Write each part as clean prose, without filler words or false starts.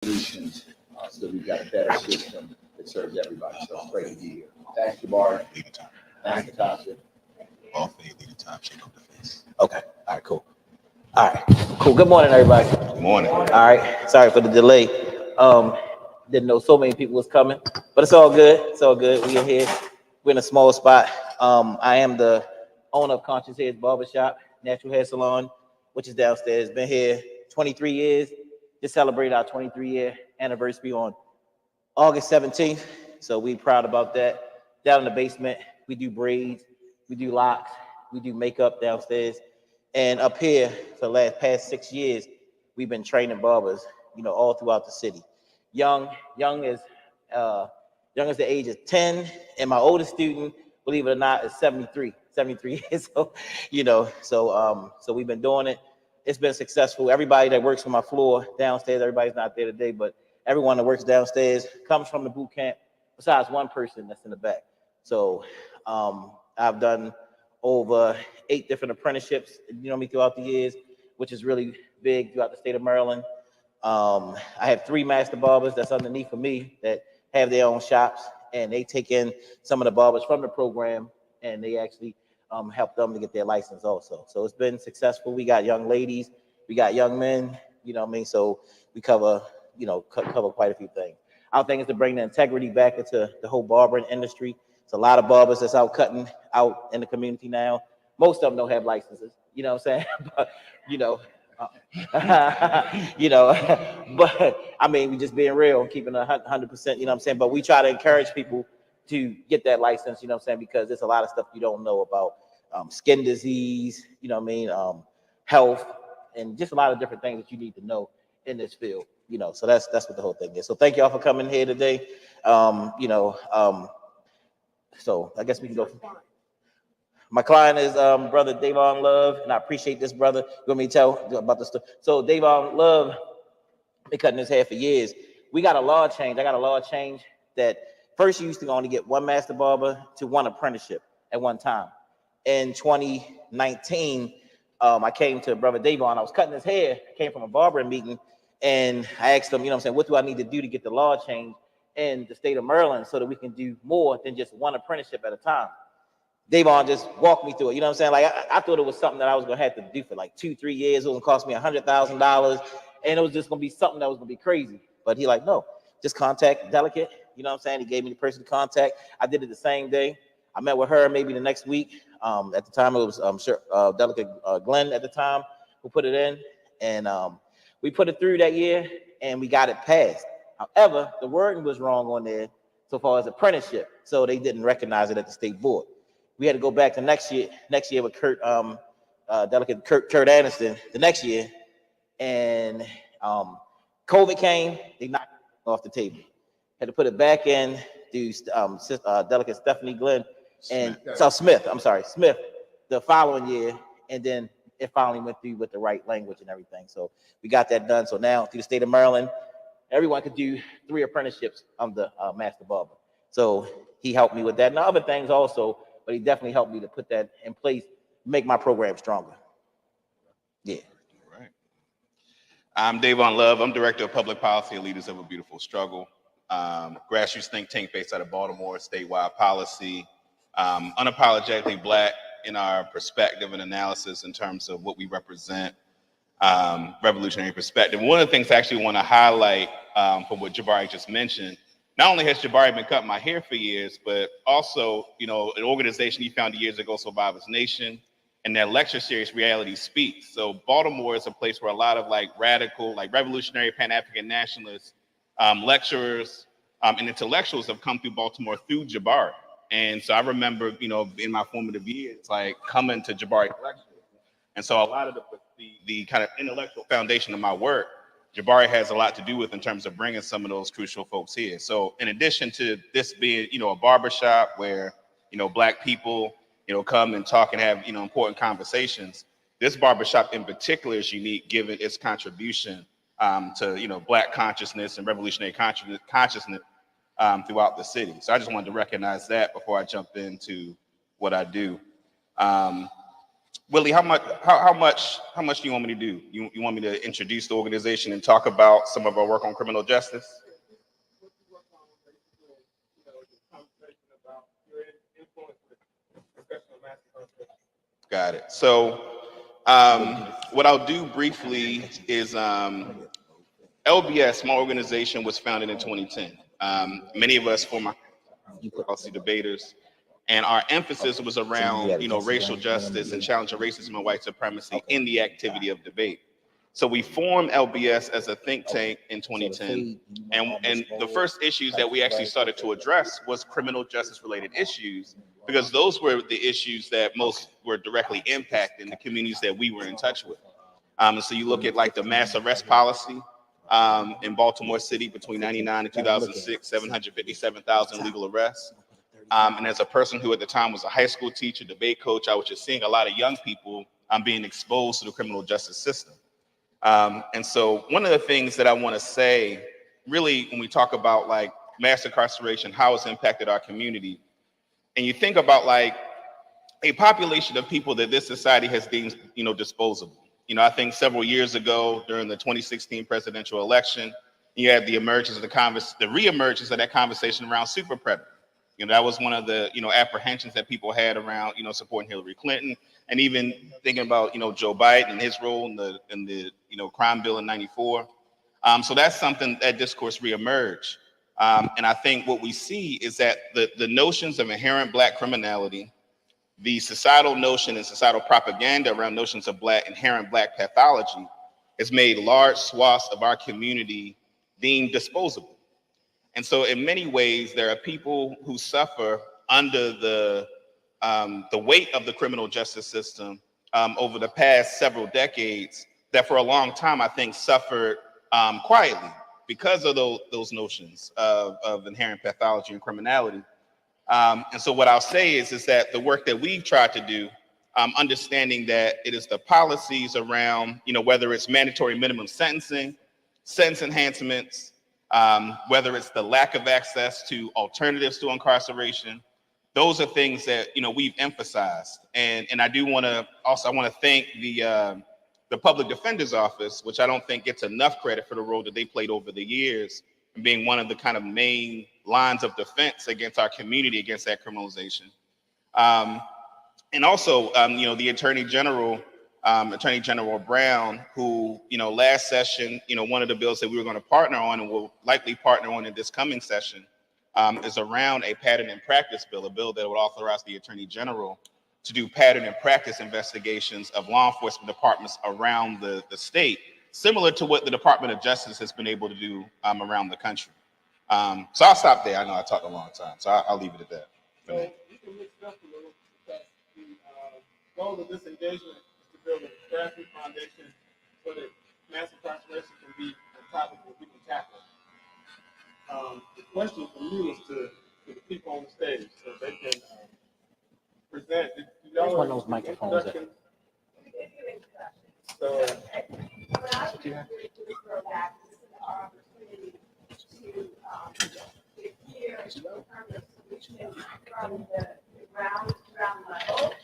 solutions so that we've got a better system that serves everybody. So it's great to be here. Thanks, Jabari. Thanks, Natasha. All fade, lead the time, shake up the face. Okay. All right, cool. All right, cool. Good morning, everybody. Good morning. All right. Sorry for the delay. Didn't know so many people was coming, but it's all good. It's all good. We are here. We're in a small spot. I am the owner of Conscious Hair's Barbershop, Natural Hair Salon, which is downstairs. Been here 23 years. Just celebrated our 23-year anniversary on August 17th. So we proud about that. Down in the basement, we do braids, we do locks, we do makeup downstairs. And up here for the past 6 years, we've been training barbers, all throughout the city. Young as the age of 10, and my oldest student, believe it or not, is 73 years old. So we've been doing it. It's been successful. Everybody that works on my floor downstairs, everybody's not there today, but everyone that works downstairs comes from the boot camp, besides one person that's in the back. So I've done over 8 different apprenticeships, throughout the years, which is really big throughout the state of Maryland. I have 3 master barbers that's underneath of me that have their own shops, and they take in some of the barbers from the program, and they actually help them to get their license also. So it's been successful. We got young ladies, we got young men, so we cover quite a few things. Our thing is to bring the integrity back into the whole barbering industry. It's a lot of barbers that's out cutting out in the community now. Most of them don't have licenses, but but I mean, we just being real, keeping 100%, but we try to encourage people to get that license, because there's a lot of stuff you don't know about skin disease, health, and just a lot of different things that you need to know in this field, so that's what the whole thing is. So thank y'all for coming here today. So I guess we can go. My client is brother Davon Love, and I appreciate this brother. You want me to tell about the story? So Davon Love been cutting his hair for years. We got a law change. I got a law change that first you used to only get 1 master barber to 1 apprenticeship at one time. In 2019, I came to brother Davon. I was cutting his hair. I came from a barbering meeting, and I asked him, what do I need to do to get the law change in the state of Maryland so that we can do more than just 1 apprenticeship at a time? Davon just walked me through it. Like I thought it was something that I was gonna have to do for like 2-3 years. It was gonna cost me $100,000, and it was just gonna be something that was gonna be crazy. But he like, no, just contact Delicate. He gave me the person to contact. I did it the same day. I met with her maybe the next week. At the time it was Delicate Glenn at the time who put it in, and we put it through that year, and we got it passed. However, the wording was wrong on there so far as apprenticeship, so they didn't recognize it at the state board. We had to go back to next year with Kurt Anderson the next year, and COVID came. They knocked it off the table. Had to put it back in to Delicate Stephanie Glenn and Smith the following year, and then it finally went through with the right language and everything. So we got that done. So now through the state of Maryland, everyone could do 3 apprenticeships under master barber. So he helped me with that and other things also. But he definitely helped me to put that in place, make my program stronger. Yeah. All right. I'm Davon Love. I'm Director of Public Policy and Leaders of a Beautiful Struggle. Grassroots think tank based out of Baltimore, statewide policy, unapologetically Black in our perspective and analysis in terms of what we represent, revolutionary perspective. One of the things I actually want to highlight from what Jabari just mentioned, not only has Jabari been cutting my hair for years, but also, an organization he founded years ago, Survivors Nation, and their lecture series, Reality Speaks. So Baltimore is a place where a lot of radical, revolutionary Pan-African nationalists, lecturers, and intellectuals have come through Baltimore through Jabari. And so I remember, in my formative years, coming to Jabari lectures. And so a lot of the kind of intellectual foundation of my work, Jabari has a lot to do with in terms of bringing some of those crucial folks here. So in addition to this being, a barbershop where, Black people, come and talk and have, important conversations, this barbershop in particular is unique given its contribution to, Black consciousness and revolutionary consciousness throughout the city. So I just wanted to recognize that before I jump into what I do. Willie, how much do you want me to do? You want me to introduce the organization and talk about some of our work on criminal justice? Got it. So what I'll do briefly is LBS, my organization, was founded in 2010. Many of us former policy debaters, and our emphasis was around, racial justice and challenging racism and white supremacy in the activity of debate. So we formed LBS as a think tank in 2010, and the first issues that we actually started to address was criminal justice related issues, because those were the issues that most were directly impacting the communities that we were in touch with. So you look at like the mass arrest policy in Baltimore City between 99 and 2006, 757,000 legal arrests. And as a person who at the time was a high school teacher, debate coach, I was just seeing a lot of young people being exposed to the criminal justice system. And so one of the things that I want to say, really, when we talk about like mass incarceration, how it's impacted our community, and you think about like a population of people that this society has deemed, disposable. I think several years ago during the 2016 presidential election, you had the emergence of the reemergence of that conversation around super predator. That was one of the, apprehensions that people had around, supporting Hillary Clinton, and even thinking about, Joe Biden and his role in the crime bill in '94. So that's something that discourse reemerged. And I think what we see is that the notions of inherent Black criminality, the societal notion and societal propaganda around notions of inherent Black pathology has made large swaths of our community deemed disposable. And so in many ways, there are people who suffer under the weight of the criminal justice system over the past several decades that for a long time, I think, suffered quietly because of those notions of inherent pathology and criminality. And so what I'll say is that the work that we've tried to do, understanding that it is the policies around, whether it's mandatory minimum sentencing, sentence enhancements, whether it's the lack of access to alternatives to incarceration, those are things that we've emphasized. And I do want to thank the Public Defender's Office, which I don't think gets enough credit for the role that they played over the years, and being one of the kind of main lines of defense against our community, against that criminalization. And also, the Attorney General Brown, who, last session, one of the bills that we were going to partner on and will likely partner on in this coming session is around a pattern and practice bill, a bill that would authorize the Attorney General to do pattern and practice investigations of law enforcement departments around the state, similar to what the Department of Justice has been able to do around the country. So I'll stop there. I know I talked a long time, so I'll leave it at that. So you can mix it up a little, because the goal of this engagement is to build a grassroots foundation so that mass incarceration can be a topic that we can tackle. The question for you is to the people on the stage, so they can present. Where's one of those microphones at? So, from the ground level.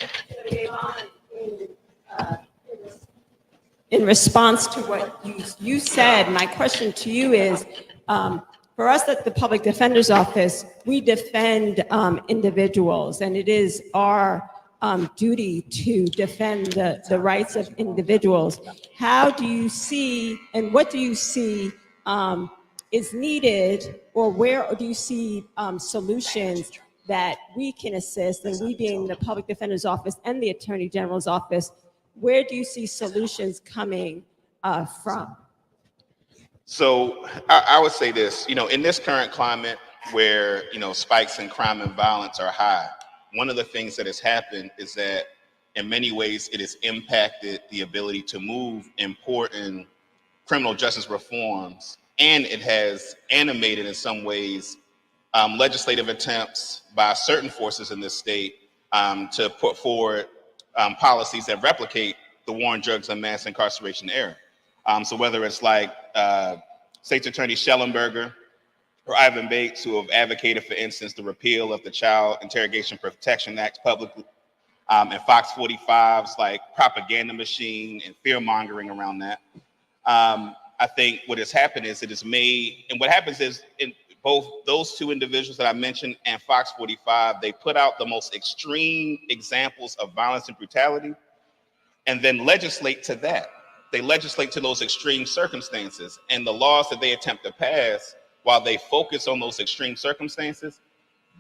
In response to what you said, my question to you is, for us at the Public Defender's Office, we defend individuals, and it is our duty to defend the rights of individuals. How do you see, and what do you see is needed, or where do you see solutions that we can assist, and we being the Public Defender's Office and the Attorney General's Office, where do you see solutions coming from? So I would say this, in this current climate where, spikes in crime and violence are high, one of the things that has happened is that in many ways it has impacted the ability to move important criminal justice reforms, and it has animated in some ways legislative attempts by certain forces in this state to put forward policies that replicate the war on drugs and mass incarceration era. So whether it's like State's Attorney Schellenberger or Ivan Bates, who have advocated, for instance, the repeal of the Child Interrogation Protection Act publicly, and Fox 45's like propaganda machine and fear mongering around that. I think what has happened is it has made, and what happens is in both those two individuals that I mentioned and Fox 45, they put out the most extreme examples of violence and brutality and then legislate to that. They legislate to those extreme circumstances, and the laws that they attempt to pass, while they focus on those extreme circumstances,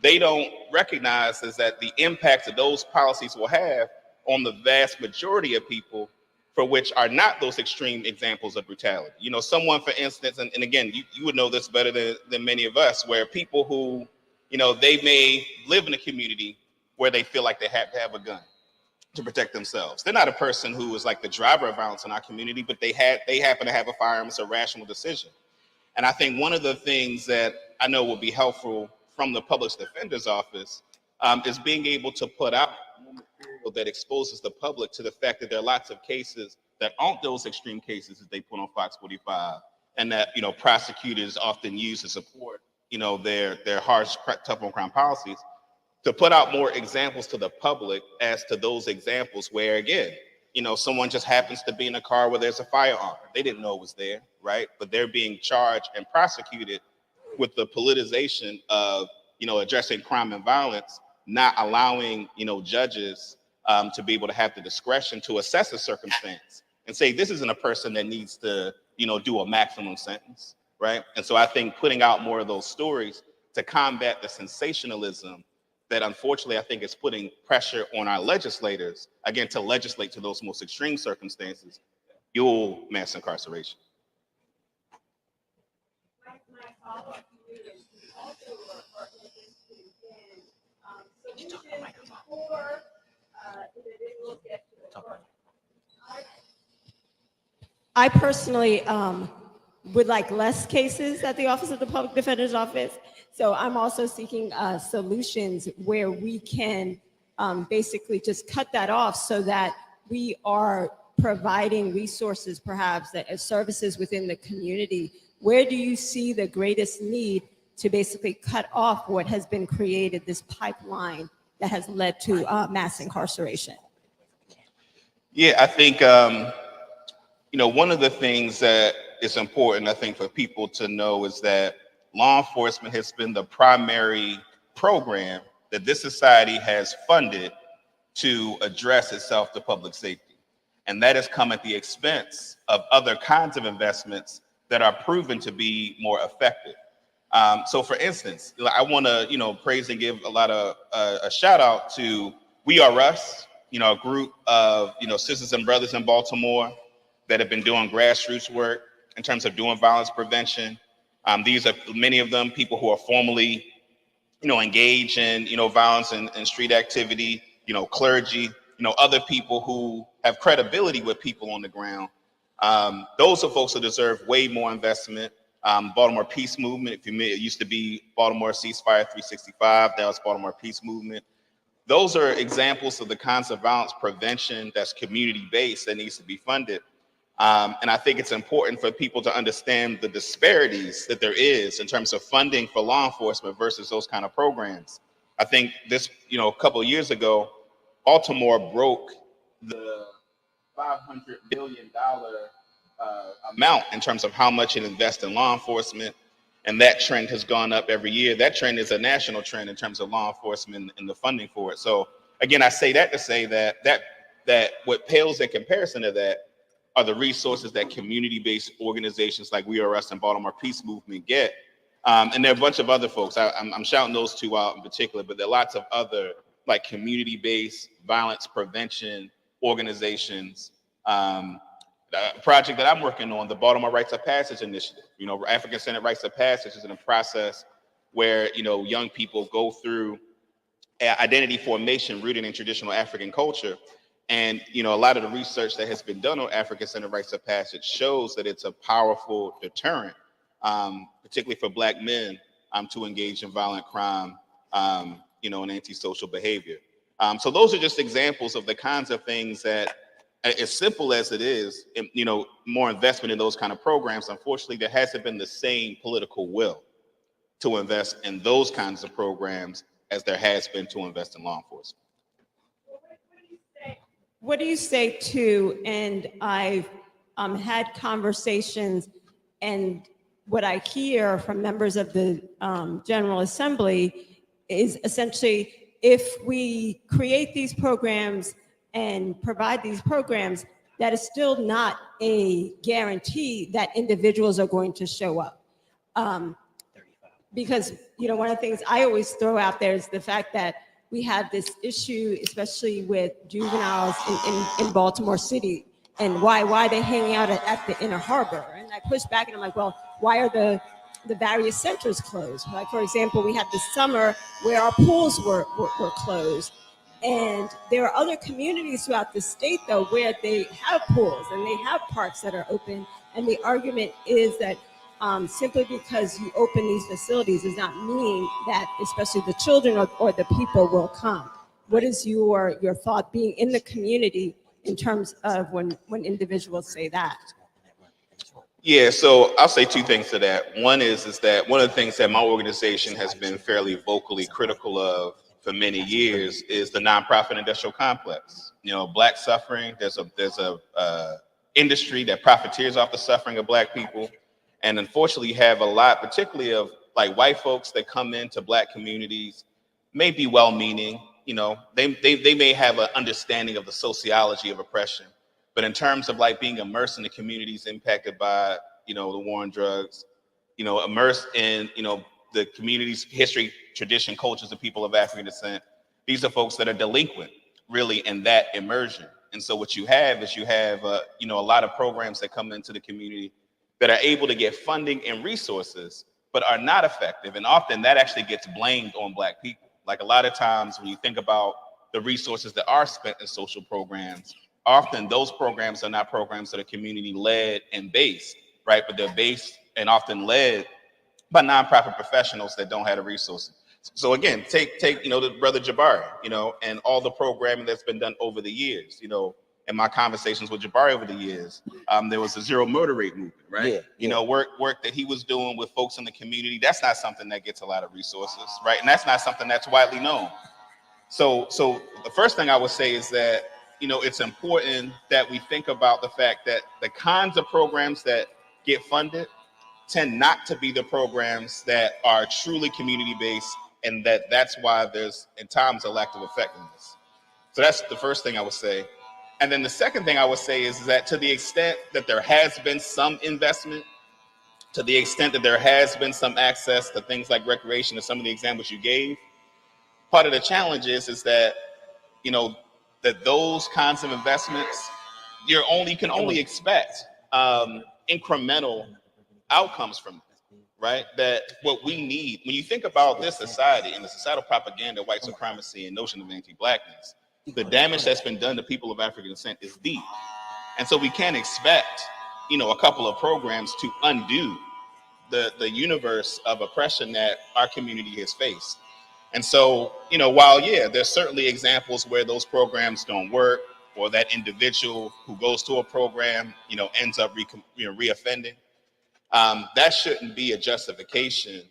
they don't recognize is that the impacts that those policies will have on the vast majority of people for which are not those extreme examples of brutality. You know, someone, for instance, and again, you would know this better than many of us, where people who, you know, they may live in a community where they feel like they have to have a gun to protect themselves. They're not a person who is like the driver of violence in our community, but they happen to have a firearm. It's a rational decision. And I think one of the things that I know will be helpful from the Public Defender's Office is being able to put out material that exposes the public to the fact that there are lots of cases that aren't those extreme cases that they put on Fox 45, and that, you know, prosecutors often use to support, you know, their harsh, tough on crime policies, to put out more examples to the public as to those examples where, again, you know, someone just happens to be in a car where there's a firearm. They didn't know it was there, right? But they're being charged and prosecuted with the politicization of, you know, addressing crime and violence, not allowing, you know, judges to be able to have the discretion to assess a circumstance and say, this isn't a person that needs to, you know, do a maximum sentence, right? And so I think putting out more of those stories to combat the sensationalism that unfortunately I think is putting pressure on our legislators, again, to legislate to those most extreme circumstances, fuel mass incarceration. My follow-up to you is you also are interested in solutions before individuals get to the court. I personally would like less cases at the Office of the Public Defender's Office. So I'm also seeking solutions where we can basically just cut that off so that we are providing resources, perhaps, that services within the community. Where do you see the greatest need to basically cut off what has been created, this pipeline that has led to mass incarceration? Yeah, I think, you know, one of the things that is important, I think, for people to know is that law enforcement has been the primary program that this society has funded to address itself to public safety. And that has come at the expense of other kinds of investments that are proven to be more effective. So for instance, I want to, you know, praise and give a lot of a shout out to We Are Us, you know, a group of, you know, sisters and brothers in Baltimore that have been doing grassroots work in terms of doing violence prevention. These are many of them people who are formally, you know, engaged in, you know, violence and street activity, you know, clergy, you know, other people who have credibility with people on the ground. Those are folks that deserve way more investment. Baltimore Peace Movement, if you may, it used to be Baltimore Ceasefire 365, that was Baltimore Peace Movement. Those are examples of the kinds of violence prevention that's community-based that needs to be funded. And I think it's important for people to understand the disparities that there is in terms of funding for law enforcement versus those kind of programs. I think this, you know, a couple of years ago, Baltimore broke the $500 billion amount in terms of how much it invests in law enforcement. And that trend has gone up every year. That trend is a national trend in terms of law enforcement and the funding for it. So again, I say that to say that what pales in comparison to that are the resources that community-based organizations like We Are Us and Baltimore Peace Movement get. And there are a bunch of other folks. I'm shouting those two out in particular, but there are lots of other like community-based violence prevention organizations. The project that I'm working on, the Baltimore Rites of Passage Initiative, you know, African-centered rites of passage is in a process where, you know, young people go through identity formation rooted in traditional African culture. And, you know, a lot of the research that has been done on African-centered rites of passage shows that it's a powerful deterrent, particularly for Black men, to engage in violent crime, you know, and antisocial behavior. So those are just examples of the kinds of things that, as simple as it is, you know, more investment in those kind of programs, unfortunately, there hasn't been the same political will to invest in those kinds of programs as there has been to invest in law enforcement. What do what do you say to, and I've had conversations, and what I hear from members of the General Assembly is essentially, if we create these programs and provide these programs, that is still not a guarantee that individuals are going to show up. Because, one of the things I always throw out there is the fact that we have this issue, especially with juveniles in Baltimore City, and why they're hanging out at the Inner Harbor. And I push back and I'm like, well, why are the various centers closed? Like, for example, we had this summer where our pools were closed. And there are other communities throughout the state, though, where they have pools and they have parks that are open. And the argument is that simply because you open these facilities does not mean that especially the children or the people will come. What is your thought being in the community in terms of when individuals say that? Yeah, so I'll say two things to that. One is that one of the things that my organization has been fairly vocally critical of for many years is the nonprofit industrial complex. Black suffering, there's a industry that profiteers off the suffering of Black people. And unfortunately, you have a lot, particularly of like white folks that come into Black communities, may be well-meaning. They may have an understanding of the sociology of oppression, but in terms of like being immersed in the communities impacted by, the war on drugs, immersed in, the community's history, tradition, cultures of people of African descent, these are folks that are delinquent really in that immersion. And so what you have is a lot of programs that come into the community that are able to get funding and resources, but are not effective. And often that actually gets blamed on Black people. Like a lot of times when you think about the resources that are spent in social programs, often those programs are not programs that are community led and based, right? But they're based and often led by nonprofit professionals that don't have the resources. So again, take the brother Jabari, and all the programming that's been done over the years, in my conversations with Jabari over the years, there was a zero murder rate movement, right? Yeah. Work that he was doing with folks in the community. That's not something that gets a lot of resources, right? And that's not something that's widely known. So the first thing I would say is that, it's important that we think about the fact that the kinds of programs that get funded tend not to be the programs that are truly community-based, and that's why there's, in times, a lack of effectiveness. So that's the first thing I would say. And then the second thing I would say is that to the extent that there has been some investment, to the extent that there has been some access to things like recreation and some of the examples you gave, part of the challenge is that, that those kinds of investments, you can only expect incremental outcomes from it, right? That what we need, when you think about this society and the societal propaganda, white supremacy and notion of anti-Blackness, the damage that's been done to people of African descent is deep. And so we can't expect, a couple of programs to undo the universe of oppression that our community has faced. And so, while, there's certainly examples where those programs don't work, or that individual who goes to a program, ends up reoffending, that shouldn't be a justification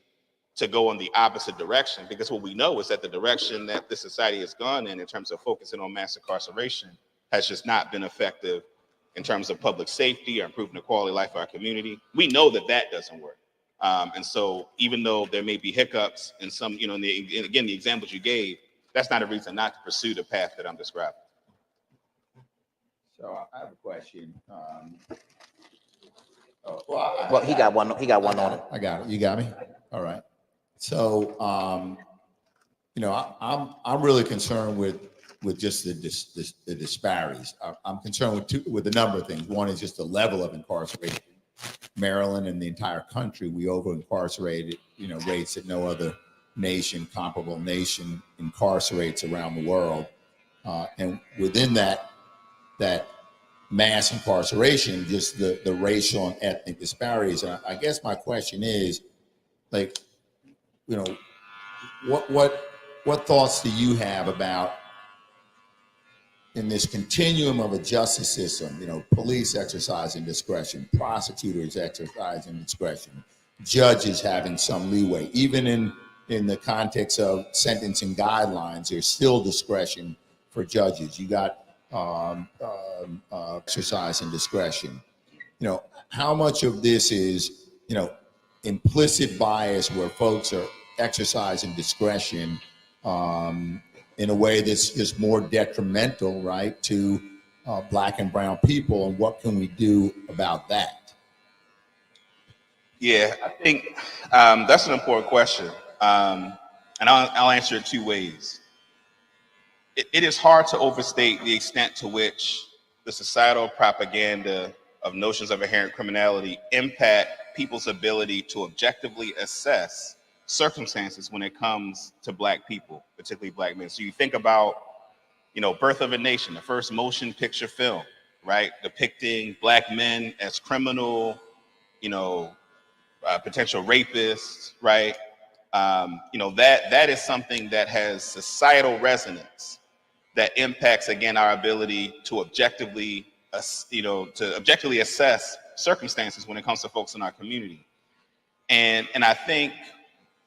to go in the opposite direction, because what we know is that the direction that this society has gone in terms of focusing on mass incarceration has just not been effective in terms of public safety or improving the quality of life of our community. We know that doesn't work. And so even though there may be hiccups in some, the examples you gave, that's not a reason not to pursue the path that I'm describing. So I have a question. Well, he got one on it. I got it. You got me? All right. So, I'm really concerned with just the disparities. I'm concerned with a number of things. One is just the level of incarceration. Maryland and the entire country, we over incarcerated, rates that no other comparable nation incarcerates around the world. And within that mass incarceration, just the racial and ethnic disparities. And I guess my question is, like, what thoughts do you have about, in this continuum of a justice system, police exercising discretion, prosecutors exercising discretion, judges having some leeway, even in the context of sentencing guidelines, there's still discretion for judges. You got exercising discretion. You know, how much of this is, you know, implicit bias where folks are exercising discretion in a way that's just more detrimental, right, to Black and brown people, and what can we do about that? Yeah, I think that's an important question. And I'll answer it two ways. It is hard to overstate the extent to which the societal propaganda of notions of inherent criminality impact people's ability to objectively assess circumstances when it comes to Black people, particularly Black men. So you think about, you know, Birth of a Nation, the first motion picture film, right, depicting Black men as criminal, you know, potential rapists, right? You know, that is something that has societal resonance that impacts, again, our ability to objectively, objectively assess circumstances when it comes to folks in our community. And I think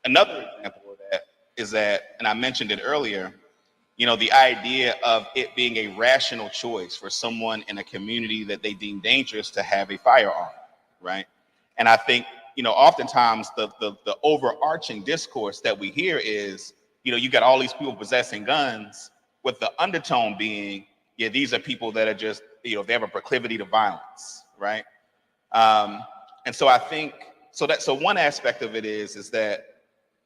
another example of that is that, and I mentioned it earlier, you know, the idea of it being a rational choice for someone in a community that they deem dangerous to have a firearm, right? And I think, you know, oftentimes the overarching discourse that we hear is, you know, you got all these people possessing guns, with the undertone being, yeah, these are people that are just, you know, they have a proclivity to violence, right? And so I think, so one aspect of it is that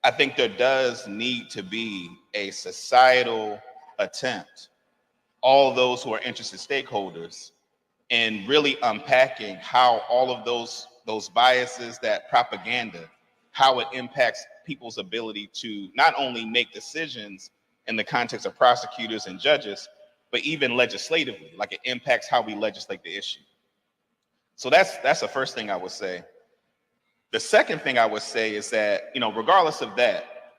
I think there does need to be a societal attempt, all those who are interested stakeholders, in really unpacking how all of those biases, that propaganda, how it impacts people's ability to not only make decisions in the context of prosecutors and judges, but even legislatively, like it impacts how we legislate the issue. So that's the first thing I would say. The second thing I would say is that, you know, regardless of that,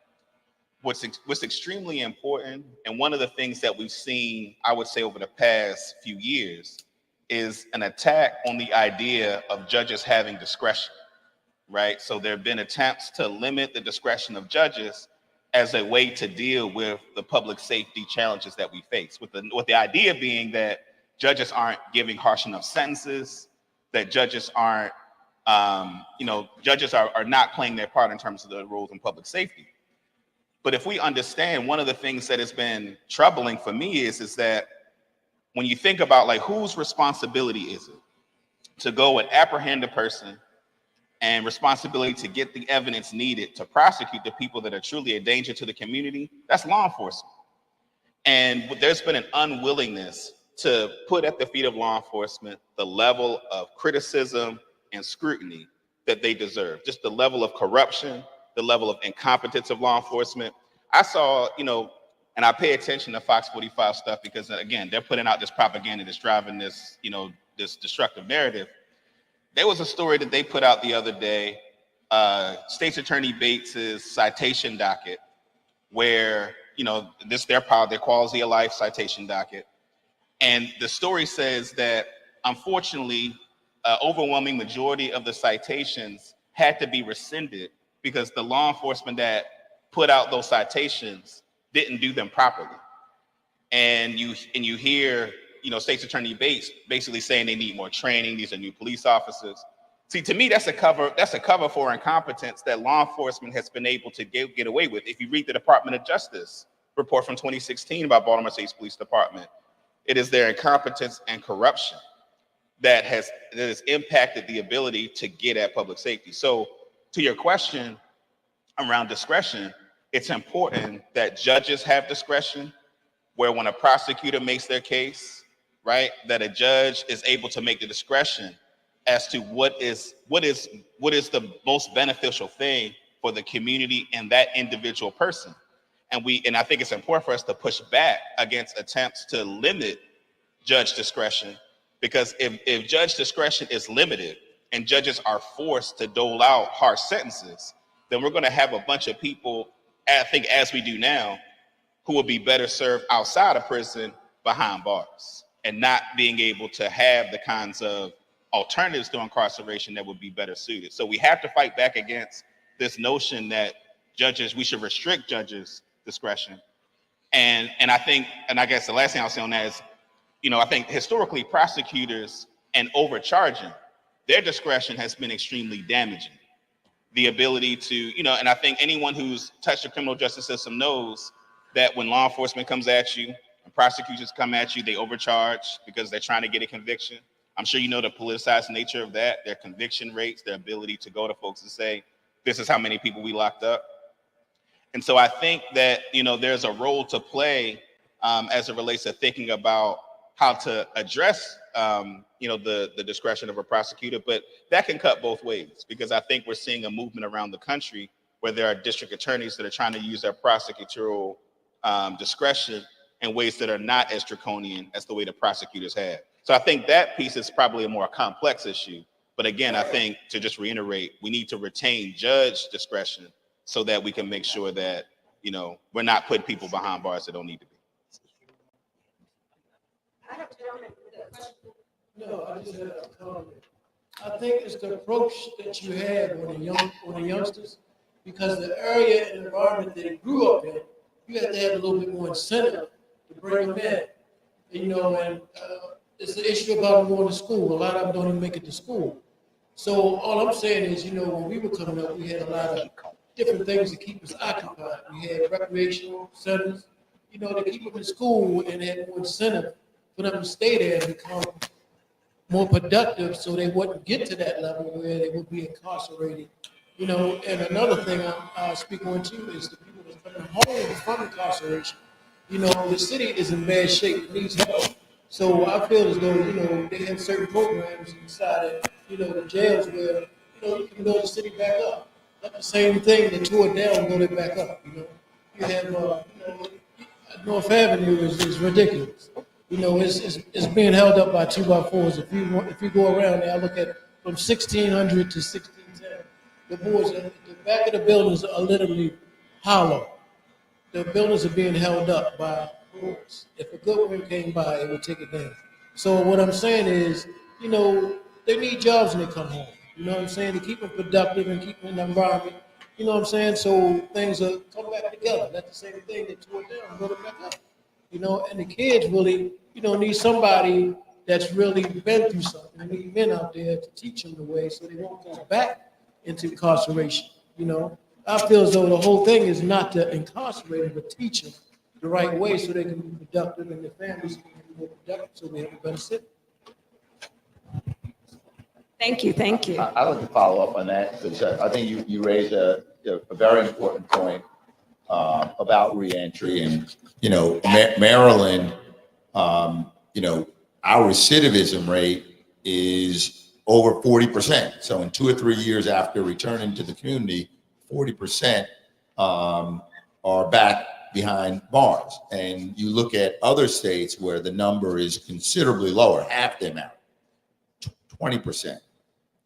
what's extremely important, and one of the things that we've seen, I would say, over the past few years, is an attack on the idea of judges having discretion, right? So there have been attempts to limit the discretion of judges as a way to deal with the public safety challenges that we face, with the idea being that judges aren't giving harsh enough sentences, that judges aren't, judges are not playing their part in terms of the roles in public safety. But if we understand, one of the things that has been troubling for me is that when you think about, like, whose responsibility is it to go and apprehend a person, and responsibility to get the evidence needed to prosecute the people that are truly a danger to the community, that's law enforcement. And there's been an unwillingness to put at the feet of law enforcement the level of criticism and scrutiny that they deserve, just the level of corruption, the level of incompetence of law enforcement. I saw, you know, and I pay attention to Fox 45 stuff because, again, they're putting out this propaganda that's driving this, you know, this destructive narrative. There was a story that they put out the other day, State's Attorney Bates's citation docket, where, you know, their quality of life citation docket. And the story says that, unfortunately, overwhelming majority of the citations had to be rescinded because the law enforcement that put out those citations didn't do them properly. And you hear, you know, State's Attorney Bates basically saying they need more training. These are new police officers. See, to me, that's a cover for incompetence that law enforcement has been able to get away with. If you read the Department of Justice report from 2016 about Baltimore State's Police Department, it is their incompetence and corruption that has impacted the ability to get at public safety. So to your question around discretion, it's important that judges have discretion, where when a prosecutor makes their case, right, that a judge is able to make the discretion as to what is the most beneficial thing for the community and that individual person. And I think it's important for us to push back against attempts to limit judge discretion, because if judge discretion is limited and judges are forced to dole out harsh sentences, then we're going to have a bunch of people, I think, as we do now, who will be better served outside of prison behind bars, and not being able to have the kinds of alternatives to incarceration that would be better suited. So we have to fight back against this notion that we should restrict judges' discretion. And I think, and I guess the last thing I'll say on that is, I think historically prosecutors and overcharging, their discretion has been extremely damaging. The ability to, and I think anyone who's touched the criminal justice system knows that when law enforcement comes at you, and prosecutors come at you, they overcharge because they're trying to get a conviction. I'm sure you know the politicized nature of that, their conviction rates, their ability to go to folks and say, this is how many people we locked up. And so I think that, there's a role to play as it relates to thinking about how to address, the discretion of a prosecutor, but that can cut both ways, because I think we're seeing a movement around the country where there are district attorneys that are trying to use their prosecutorial discretion in ways that are not as draconian as the way the prosecutors have. So I think that piece is probably a more complex issue. But again, I think, to just reiterate, we need to retain judge discretion so that we can make sure that, we're not putting people behind bars that don't need to be. No, I just had a comment. I think it's the approach that you have on the youngsters, because the area and environment that they grew up in, you have to have a little bit more incentive to bring them in. And it's the issue about them going to school. A lot of them don't even make it to school. So all I'm saying is, when we were coming up, we had a lot of different things to keep us occupied. We had recreational centers, to keep them in school, and had more incentive for them to stay there and become more productive, so they wouldn't get to that level where they would be incarcerated. And another thing I speak on too is the people that's coming home from incarceration. The city is in bad shape, it needs help. So I feel as though, they have certain programs inside, the jails where, you can build the city back up. Not the same thing that tore it down, build it back up. You have, North Avenue is ridiculous. It's being held up by 2x4s. If you go around there, I look at from 1600 to 1610. The boards, the back of the buildings are literally hollow. The buildings are being held up by boards. If a good wind came by, it would take it down. So what I'm saying is, they need jobs when they come home. To keep them productive and keep them in the environment. So things will come back together. That's the same thing that tore it down and build it back up. And the kids really, need somebody that's really been through something. They need men out there to teach them the way so they won't go back into incarceration. I feel as though the whole thing is not to incarcerate them, but teach them the right way so they can be productive and their families can be more productive so we have a better city. Thank you. I'd like to follow up on that, because I think you raised a very important point about reentry. And, Maryland, our recidivism rate is over 40%. So in 2 or 3 years after returning to the community, 40% are back behind bars. And you look at other states where the number is considerably lower, half the amount, 20%.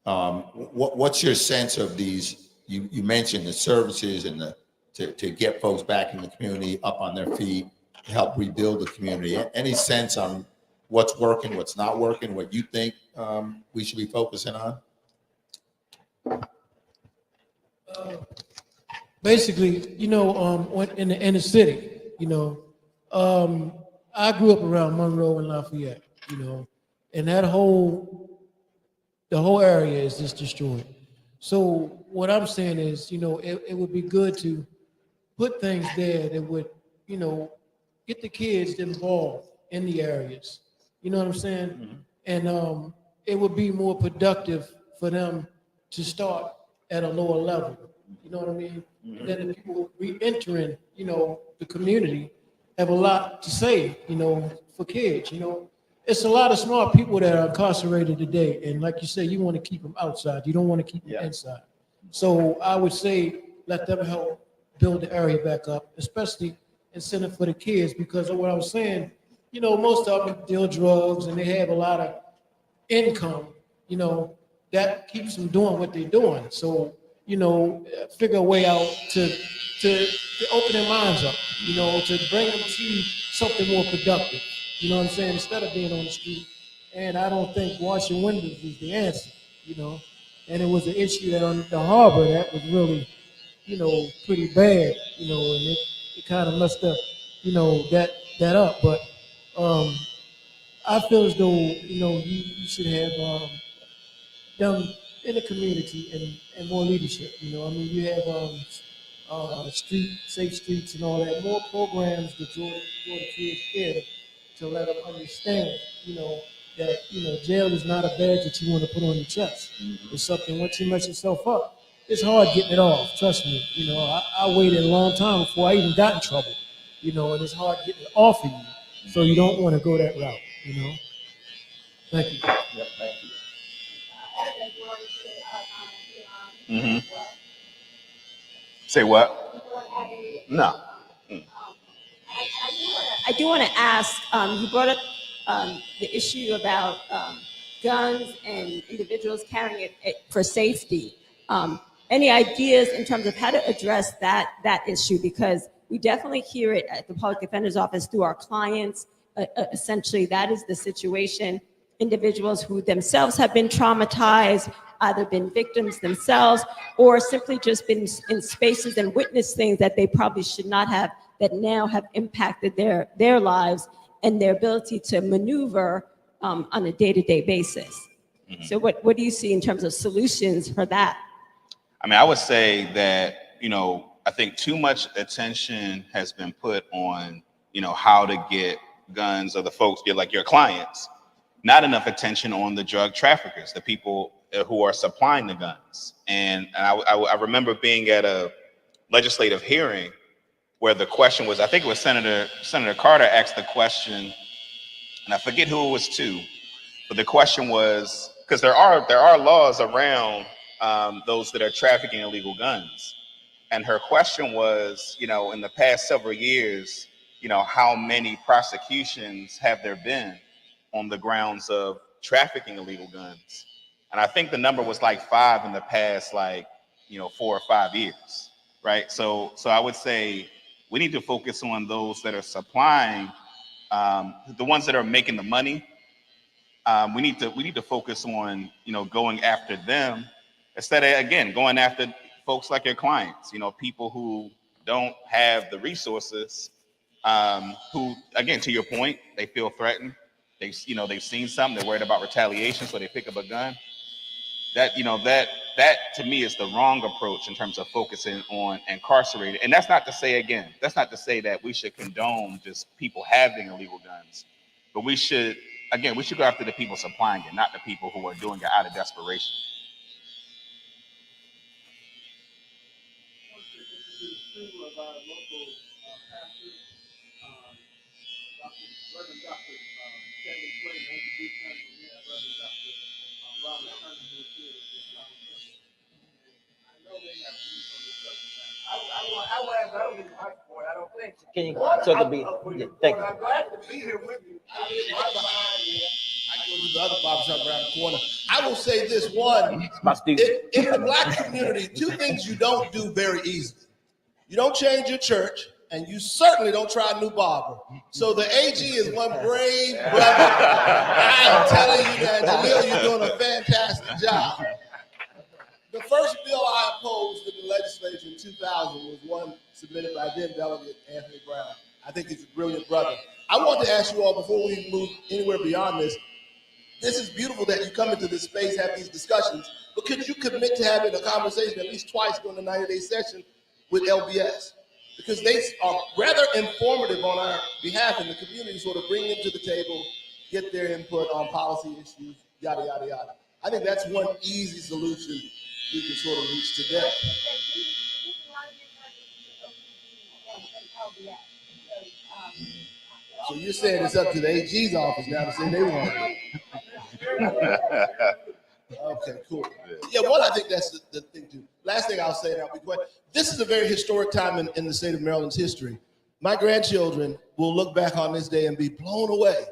What's your sense of these? You mentioned the services and to get folks back in the community, up on their feet, to help rebuild the community. Any sense on what's working, what's not working, what you think we should be focusing on? Basically, in the inner city, I grew up around Monroe and Lafayette, and the whole area is just destroyed. So what I'm saying is, it would be good to put things there that would, get the kids involved in the areas. You know what I'm saying? Mm-hmm. And it would be more productive for them to start at a lower level. You know what I mean? Mm-hmm. Then the people re-entering, the community have a lot to say, for kids, It's a lot of smart people that are incarcerated today. And like you say, you want to keep them outside. You don't want to keep them inside. So I would say, let them help build the area back up, especially incentive for the kids, because of what I was saying, most of them deal drugs and they have a lot of income, that keeps them doing what they're doing. So, figure a way out to open their minds up, to bring them to something more productive. You know what I'm saying? Instead of being on the street. And I don't think washing windows is the answer, And it was an issue that on the harbor that was really, pretty bad, and it kind of messed up, that up. But I feel as though, you should have them in the community and more leadership. I mean, you have safe streets and all that, more programs to draw the kids in to let them understand, that, jail is not a badge that you want to put on your chest. It's something, once you mess yourself up, it's hard getting it off. Trust me. I waited a long time before I even got in trouble, and it's hard getting it off of you. So you don't want to go that route, Thank you. Yep, thank you. Mm-hmm. Say what? No. I do want to ask, you brought up the issue about guns and individuals carrying it for safety. Any ideas in terms of how to address that issue? Because we definitely hear it at the Public Defender's Office through our clients. Essentially, that is the situation. Individuals who themselves have been traumatized, either been victims themselves, or simply just been in spaces and witnessed things that they probably should not have, that now have impacted their lives and their ability to maneuver on a day-to-day basis. Mm-hmm. So what do you see in terms of solutions for that? I mean, I would say that, I think too much attention has been put on, how to get guns, or the folks, like your clients, not enough attention on the drug traffickers, the people who are supplying the guns. And I remember being at a legislative hearing where the question was, I think it was Senator Carter asked the question, and I forget who it was to, but the question was, because there are laws around those that are trafficking illegal guns. And her question was, in the past several years, how many prosecutions have there been on the grounds of trafficking illegal guns? And I think the number was like 5 in the past, 4 or 5 years, right? So I would say we need to focus on those that are supplying, the ones that are making the money. We need to focus on, going after them instead of, again, going after folks like your clients, people who don't have the resources, who, again, to your point, they feel threatened. They've seen something, they're worried about retaliation, so they pick up a gun. That to me is the wrong approach in terms of focusing on incarcerated. And that's not to say that we should condone just people having illegal guns, but we should go after the people supplying it, not the people who are doing it out of desperation. Can you so to be? Yeah, thank you. I'm glad to be here with you. I live right behind you. I go to the other barbershop around the corner. I will say this one: My student. in the black community, 2 things you don't do very easily. You don't change your church, and you certainly don't try a new barber. So the AG is one brave brother. I'm telling you that, Jaleel, you're doing a fantastic job. The first bill I opposed in the legislature in 2000 was one submitted by then Delegate Anthony Brown. I think he's a brilliant brother. I want to ask you all, before we move anywhere beyond this is beautiful that you come into this space, have these discussions, but could you commit to having a conversation at least twice during the 90-day session with LBS? Because they are rather informative on our behalf in the community, sort of bring them to the table, get their input on policy issues, yada, yada, yada. I think that's one easy solution we can sort of reach together. So you're saying it's up to the AG's office now to say they want it. Okay, cool. Yeah, one, I think that's the thing too. Last thing I'll say, and I'll be quiet. This is a very historic time in the state of Maryland's history. My grandchildren will look back on this day and be blown away.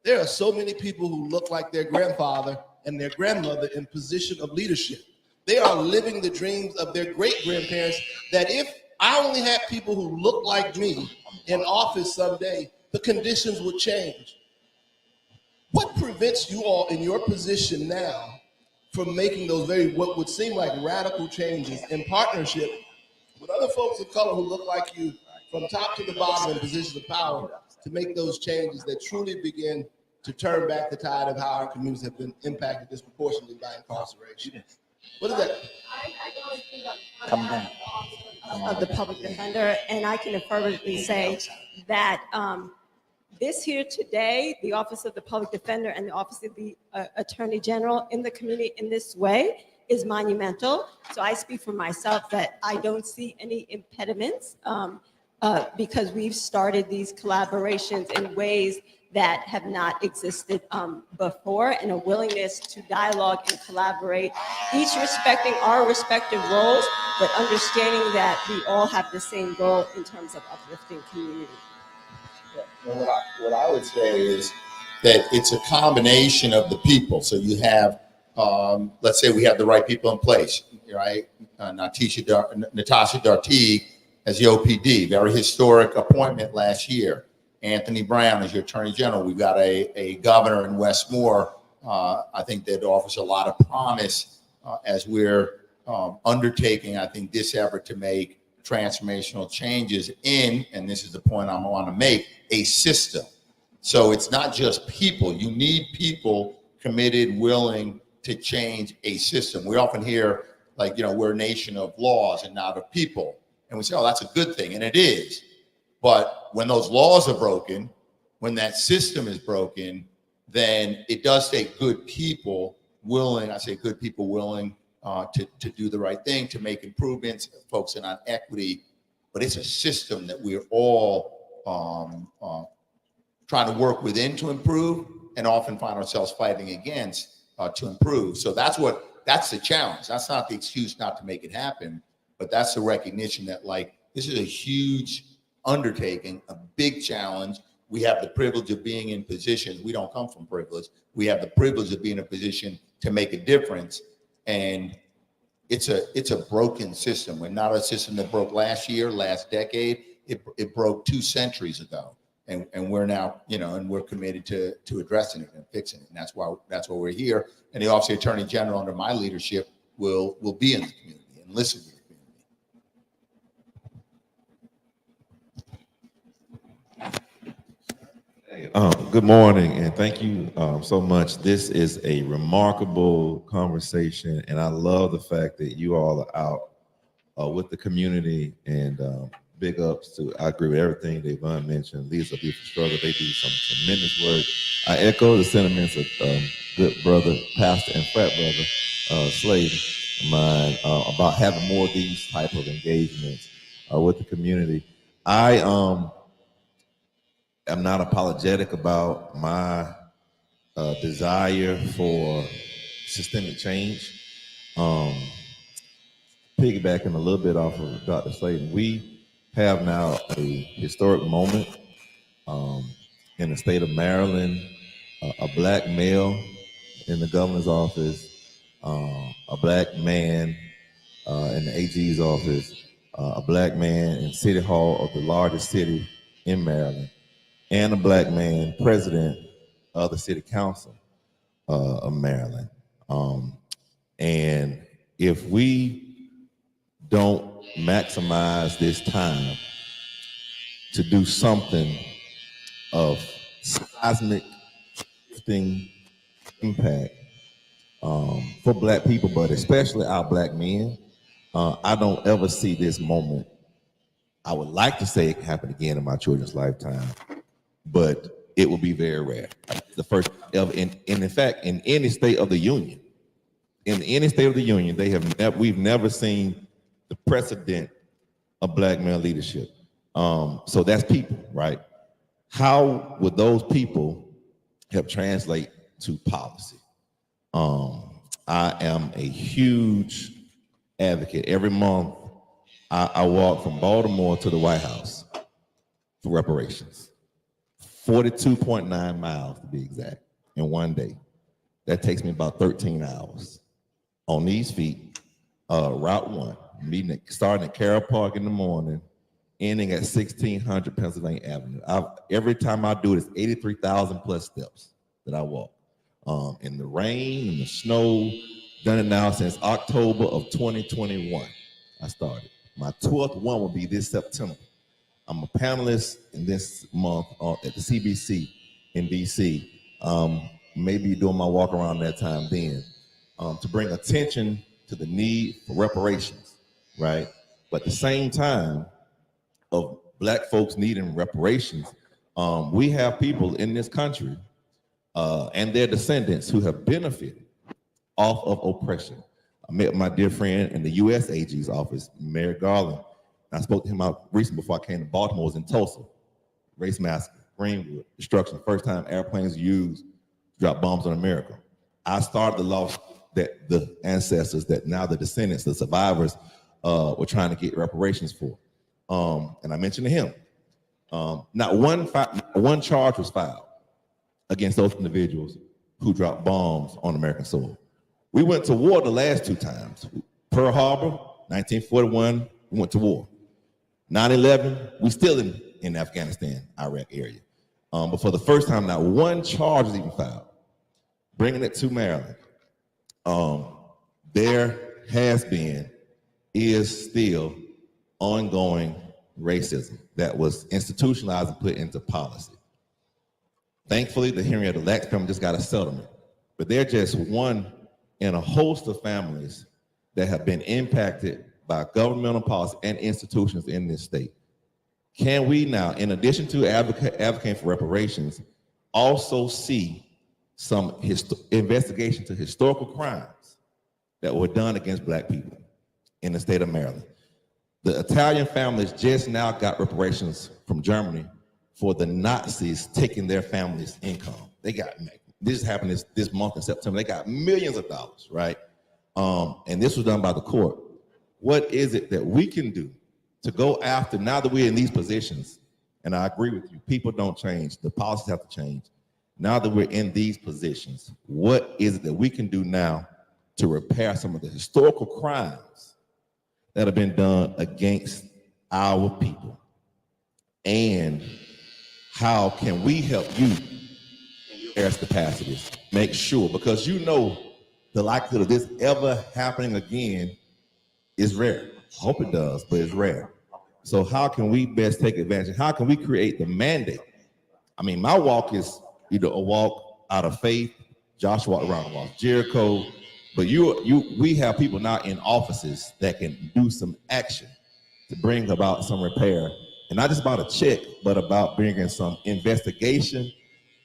There are so many people who look like their grandfather and their grandmother in position of leadership. They are living the dreams of their great-grandparents, that if I only had people who look like me in office someday, the conditions would change. What prevents you all in your position now from making those what would seem like radical changes in partnership with other folks of color who look like you from top to the bottom in positions of power to make those changes that truly begin to turn back the tide of how our communities have been impacted disproportionately by incarceration. What is that? Come down. Of the public defender, and I can affirmatively say that this here today, the Office of the Public Defender and the Office of the Attorney General in the community in this way is monumental. So I speak for myself that I don't see any impediments because we've started these collaborations in ways that have not existed before, and a willingness to dialogue and collaborate, each respecting our respective roles, but understanding that we all have the same goal in terms of uplifting community. Well, what I would say is that it's a combination of the people. So you have, let's say we have the right people in place, right? Natasha Darteague as the OPD, very historic appointment last year. Anthony Brown as your Attorney General. We've got a governor in Westmore. I think that offers a lot of promise as we're undertaking, I think, this effort to make transformational changes in, and this is the point I want to make, a system. So it's not just people. You need people committed, willing to change a system. We often hear, like, we're a nation of laws and not of people. And we say, oh, that's a good thing. And it is. But when those laws are broken, when that system is broken, then it does take good people willing, I say good people willing to do the right thing, to make improvements, focusing on equity. But it's a system that we're all trying to work within to improve, and often find ourselves fighting against to improve. So that's the challenge. That's not the excuse not to make it happen, but that's the recognition that, like, this is a huge undertaking, a big challenge. We have the privilege of being in positions. We don't come from privilege. We have the privilege of being in a position to make a difference. And it's a broken system. We're not a system that broke last year, last decade. It broke 2 centuries ago. And we're now, and we're committed to addressing it and fixing it. And that's why we're here. And the Office of the Attorney General, under my leadership, will be in the community and listen to the Good morning, and thank you so much. This is a remarkable conversation, and I love the fact that you all are out with the community, and big ups to, I agree with everything Devon mentioned. Leaders of Beautiful Struggle, they do some tremendous work. I echo the sentiments of good brother, pastor, and frat brother, Slade, mine, about having more of these type of engagements with the community. I'm not apologetic about my desire for systemic change. Piggybacking a little bit off of Dr. Slayton, we have now a historic moment in the state of Maryland, a black male in the governor's office, a black man in the AG's office, a black man in City Hall of the largest city in Maryland, and a black man president of the city council of Maryland. And if we don't maximize this time to do something of seismic shifting impact for black people, but especially our black men, I don't ever see this moment. I would like to say it can happen again in my children's lifetime, but it will be very rare. The first ever, in fact, in any state of the union, we've never seen the precedent of black male leadership. So that's people, right? How would those people help translate to policy? I am a huge advocate. Every month, I walk from Baltimore to the White House for reparations. 42.9 miles to be exact, in one day. That takes me about 13 hours. On these feet, Route 1, starting at Carroll Park in the morning, ending at 1600 Pennsylvania Avenue. Every time I do it, it's 83,000 plus steps that I walk. In the rain, in the snow, done it now since October of 2021, I started. My 12th one will be this September. I'm a panelist in this month at the CBC in DC maybe doing my walk around that time then, to bring attention to the need for reparations, right? But at the same time of Black folks needing reparations, we have people in this country and their descendants who have benefited off of oppression. I met my dear friend in the U.S. AG's office, Mayor Garland. I spoke to him out recently before I came to Baltimore. Was in Tulsa, race massacre, Greenwood, destruction. First time airplanes used to drop bombs on America. I started the lawsuit that the ancestors, that now the descendants, the survivors, were trying to get reparations for. And I mentioned to him, not one charge was filed against those individuals who dropped bombs on American soil. We went to war the last two times. Pearl Harbor, 1941, we went to war. 9/11, we still in Afghanistan, Iraq area. But for the first time, not one charge is even filed. Bringing it to Maryland, there has been, is still ongoing racism that was institutionalized and put into policy. Thankfully, the Henrietta Lacks family just got a settlement, but they're just one in a host of families that have been impacted by governmental policy and institutions in this state. Can we now, in addition to advocating for reparations, also see some investigation to historical crimes that were done against Black people in the state of Maryland? The Italian families just now got reparations from Germany for the Nazis taking their family's income. They got, this happened this month in September, they got millions of dollars, right? And this was done by the court. What is it that we can do to go after, now that we're in these positions, and I agree with you, people don't change, the policies have to change. Now that we're in these positions, what is it that we can do now to repair some of the historical crimes that have been done against our people? And how can we help you in your capacities? Make sure, because you know the likelihood of this ever happening again is rare. I hope it does, but it's rare. So how can we best take advantage? How can we create the mandate? I mean, my walk is either a walk out of faith. Josh walked around the walls, Jericho, but we have people now in offices that can do some action to bring about some repair, and not just about a check, but about bringing some investigation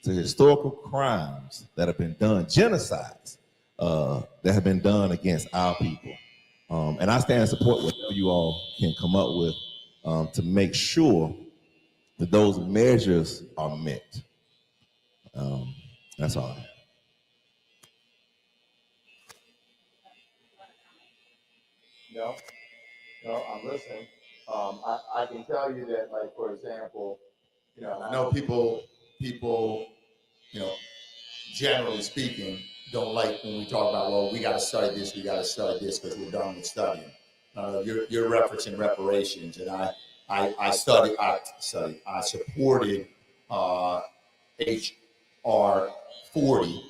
to historical crimes that have been done, genocides that have been done against our people. And I stand in support whatever you all can come up with to make sure that those measures are met. That's all. No, I'm listening. I can tell you that, like, for example, I know people, generally speaking, don't like when we talk about, well, we got to study this because we're done with studying. You're referencing reparations, and I supported H.R. 40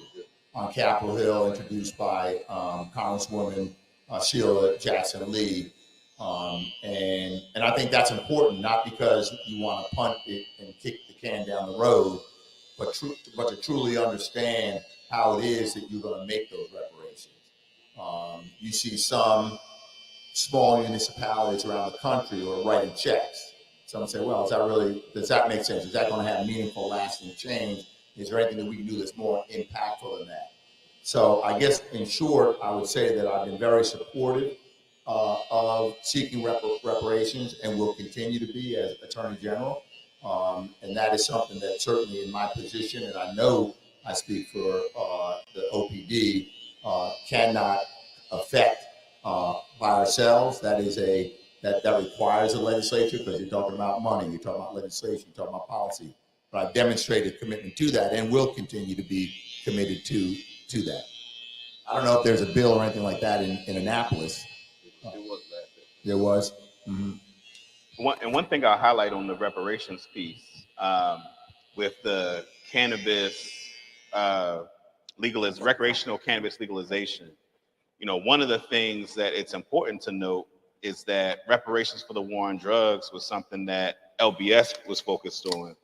on Capitol Hill, introduced by Congresswoman Sheila Jackson Lee. And I think that's important, not because you want to punt it and kick the can down the road, but to truly understand how it is that you're going to make those reparations. You see some small municipalities around the country who are writing checks. Some say, well, does that make sense? Is that going to have meaningful, lasting change? Is there anything that we can do that's more impactful than that? So I guess, in short, I would say that I've been very supportive of seeking reparations, and will continue to be as Attorney General. And that is something that certainly in my position, and I know I speak for the OPD, cannot affect by ourselves. That requires a legislature, because you're talking about money, you're talking about legislation, you're talking about policy. But I've demonstrated commitment to that, and will continue to be committed to that. I don't know if there's a bill or anything like that in Annapolis. There was. Mm-hmm. One thing I'll highlight on the reparations piece, with the cannabis recreational cannabis legalization, one of the things that it's important to note is that reparations for the war on drugs was something that LBS was focused on.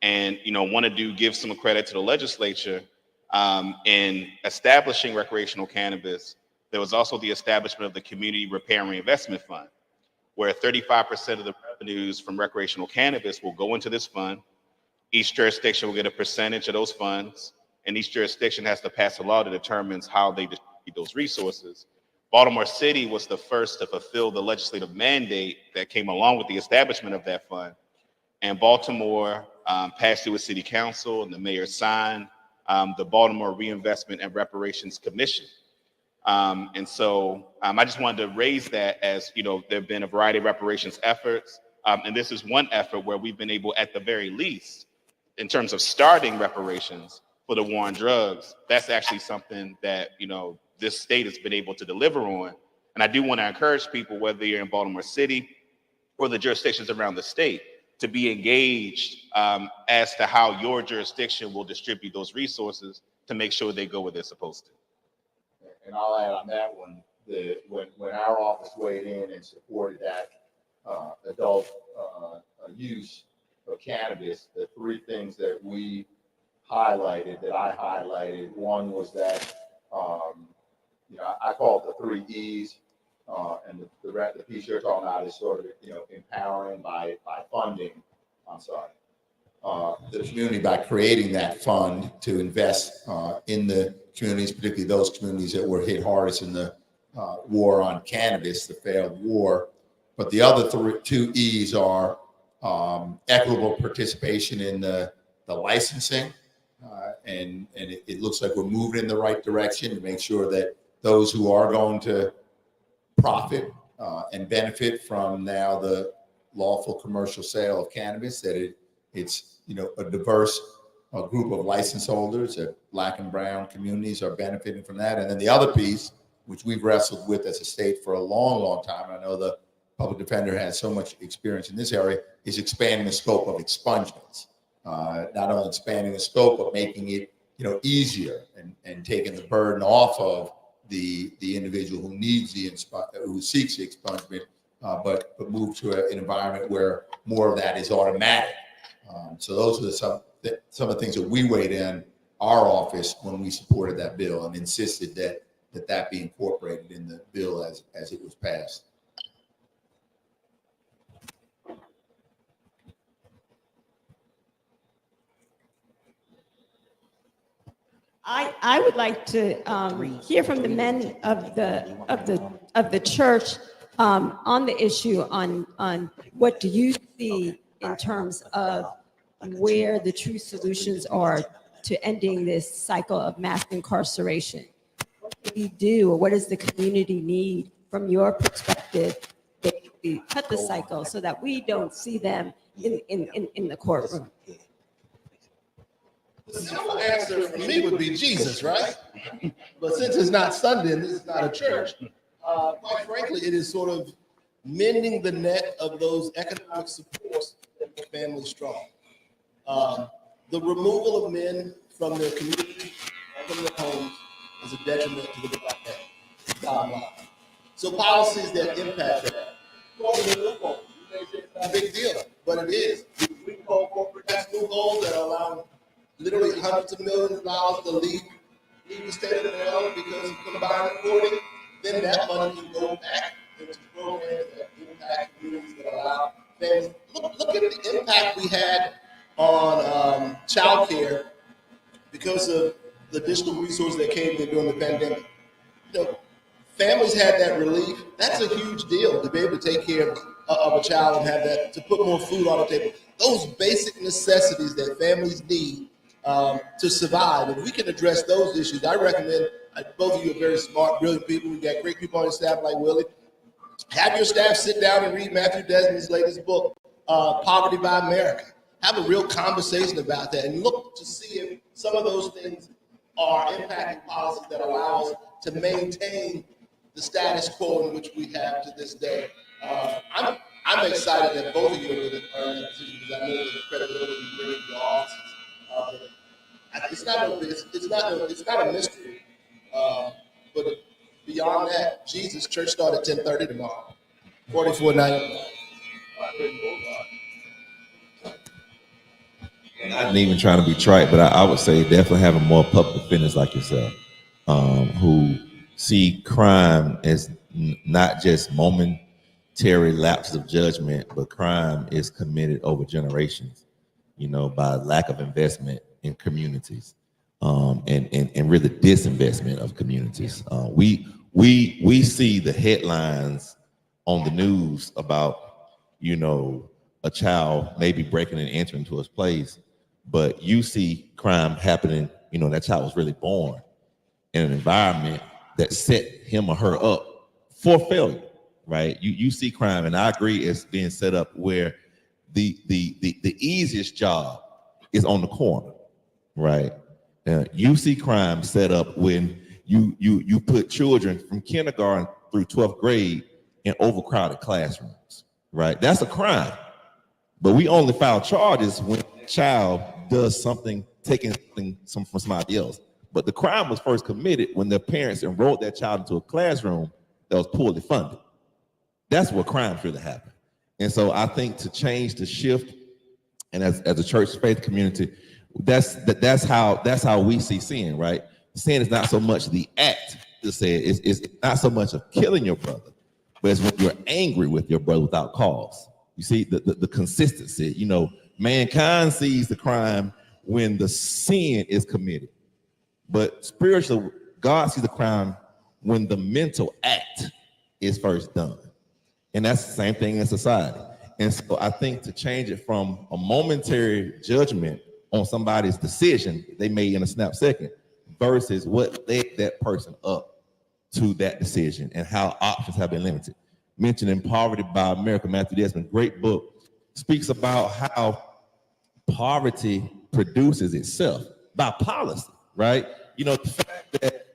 And, want to give some credit to the legislature in establishing recreational cannabis. There was also the establishment of the Community Repair and Reinvestment Fund, where 35% of the revenues from recreational cannabis will go into this fund. Each jurisdiction will get a percentage of those funds, and each jurisdiction has to pass a law that determines how they distribute those resources. Baltimore City was the first to fulfill the legislative mandate that came along with the establishment of that fund. And Baltimore passed through a city council, and the mayor signed the Baltimore Reinvestment and Reparations Commission. And so I just wanted to raise that as, there have been a variety of reparations efforts. And this is one effort where we've been able, at the very least, in terms of starting reparations for the war on drugs, that's actually something that, this state has been able to deliver on. And I do want to encourage people, whether you're in Baltimore City or the jurisdictions around the state, to be engaged as to how your jurisdiction will distribute those resources to make sure they go where they're supposed to. And I'll add on that one, when our office weighed in and supported that adult use of cannabis, the three things that I highlighted, one was that, I call it the 3 E's, and the piece you're talking about is sort of, empowering by funding, the community by creating that fund to invest in the communities, particularly those communities that were hit hardest in the war on cannabis, the failed war. But the other 2 E's are equitable participation in the licensing. And it looks like we're moving in the right direction to make sure that those who are going to profit and benefit from now the lawful commercial sale of cannabis, that it's a diverse group of license holders, that Black and brown communities are benefiting from that. And then the other piece, which we've wrestled with as a state for a long, long time, I know the public defender has so much experience in this area, is expanding the scope of expungements. Not only expanding the scope, but making it easier and taking the burden off of the individual who needs who seeks the expungement, but move to an environment where more of that is automatic. So those are some of the things that we weighed in our office when we supported that bill and insisted that be incorporated in the bill as it was passed. I would like to hear from the men of the church on the issue on what do you see in terms of where the true solutions are to ending this cycle of mass incarceration. What do we do, or what does the community need from your perspective to cut the cycle so that we don't see them in the courtroom? The simple answer for me would be Jesus, right? But since it's not Sunday and this is not a church, quite frankly, it is sort of mending the net of those economic supports that make families strong. The removal of men from their community, from their homes, is a detriment to the Black family. So policies that impact that. It's not a big deal, but it is. We call corporate tax loopholes that are allowing literally hundreds of millions of dollars to leave the state of Maryland because of combined reporting. Then that money can go back into programs that impact communities that allow families. Look at the impact we had on child care because of the additional resources that came in during the pandemic. Families had that relief. That's a huge deal to be able to take care of a child and have that, to put more food on the table. Those basic necessities that families need to survive. If we can address those issues, I recommend, both of you are very smart, brilliant people. We got great people on your staff like Willie. Have your staff sit down and read Matthew Desmond's latest book, Poverty by America. Have a real conversation about that and look to see if some of those things are impacting policies that allow us to maintain the status quo in which we have to this day. I'm excited that both of you are in that position because I know the credibility you bring to your offices. It's not a mystery. But beyond that, Jesus, church start at 10:30 tomorrow. 4490. not even trying to be trite, but I would say definitely having more public defenders like yourself, who see crime as not just momentary lapses of judgment, but crime is committed over generations, by lack of investment in communities, and really disinvestment of communities. We see the headlines on the news about, a child maybe breaking and entering into his place, but you see crime happening, that child was really born in an environment that set him or her up for failure, right? You see crime, and I agree it's being set up where the easiest job is on the corner, right? You see crime set up when you put children from kindergarten through 12th grade in overcrowded classrooms, right? That's a crime. But we only file charges when the child does something, taking something from somebody else. But the crime was first committed when their parents enrolled that child into a classroom that was poorly funded. That's where crimes really happen. And so I think to change the shift, and as a church faith community, that's how we see sin, right? Sin is not so much the act to say it's not so much of killing your brother, but it's when you're angry with your brother without cause. You see the consistency. Mankind sees the crime when the sin is committed, but spiritually, God sees the crime when the mental act is first done, and that's the same thing in society. And so I think to change it from a momentary judgment on somebody's decision they made in a snap second versus what led that person up to that decision and how options have been limited. Mentioning Poverty by America, Matthew Desmond, great book, speaks about how poverty produces itself by policy, right? The fact that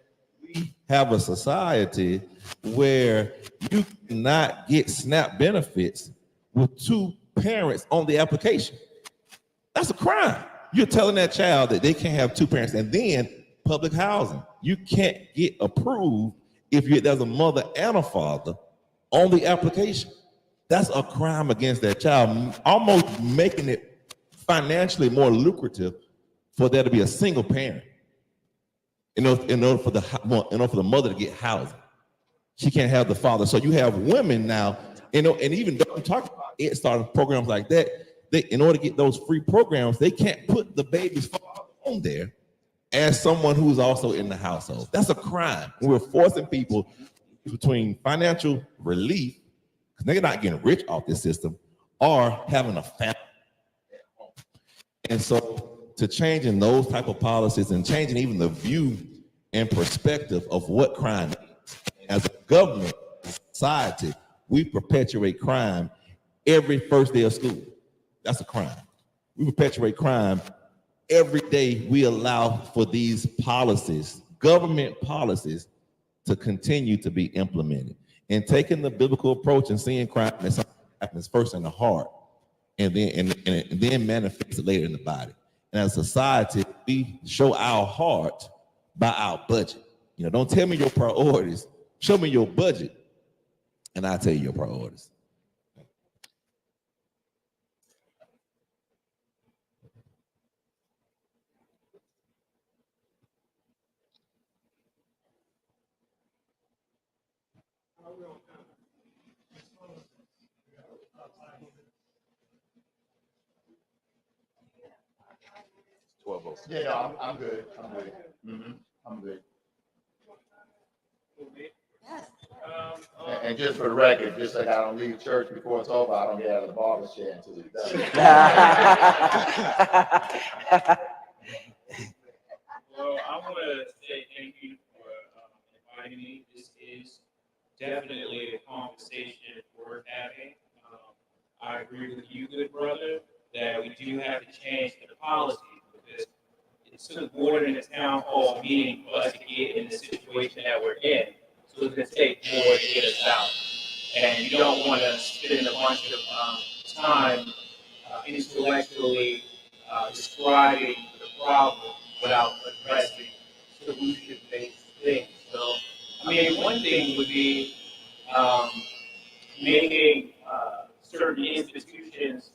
we have a society where you cannot get SNAP benefits with two parents on the application. That's a crime. You're telling that child that they can't have two parents. And then public housing, you can't get approved if there's a mother and a father on the application. That's a crime against that child, almost making it financially more lucrative for there to be a single parent in order for the mother to get housing. She can't have the father. So you have women now, and even don't talk about it, starting programs like that. In order to get those free programs, they can't put the baby's father on there as someone who's also in the household. That's a crime. We're forcing people between financial relief, because they're not getting rich off this system, or having a family at home. And so to changing those type of policies and changing even the view and perspective of what crime is. As a government, society, we perpetuate crime every first day of school. That's a crime. We perpetuate crime every day. We allow for these policies, government policies, to continue to be implemented. And taking the biblical approach and seeing crime as something that happens first in the heart and then manifests later in the body. And as a society, we show our heart by our budget. Don't tell me your priorities. Show me your budget, and I'll tell you your priorities. Yeah, I'm good. I'm good. I'm good. And just for the record, just like I don't leave church before it's over, I don't get out of the barber chair until it's done. Well, I want to say thank you for inviting me. This is definitely a conversation worth having. I agree with you, good brother, that we do have to change the policy because it took more than a town hall meeting for us to get in the situation that we're in. So it's going to take more to get us out. And you don't want to spend a bunch of time intellectually describing the problem without addressing solution-based things. So, one thing would be making certain institutions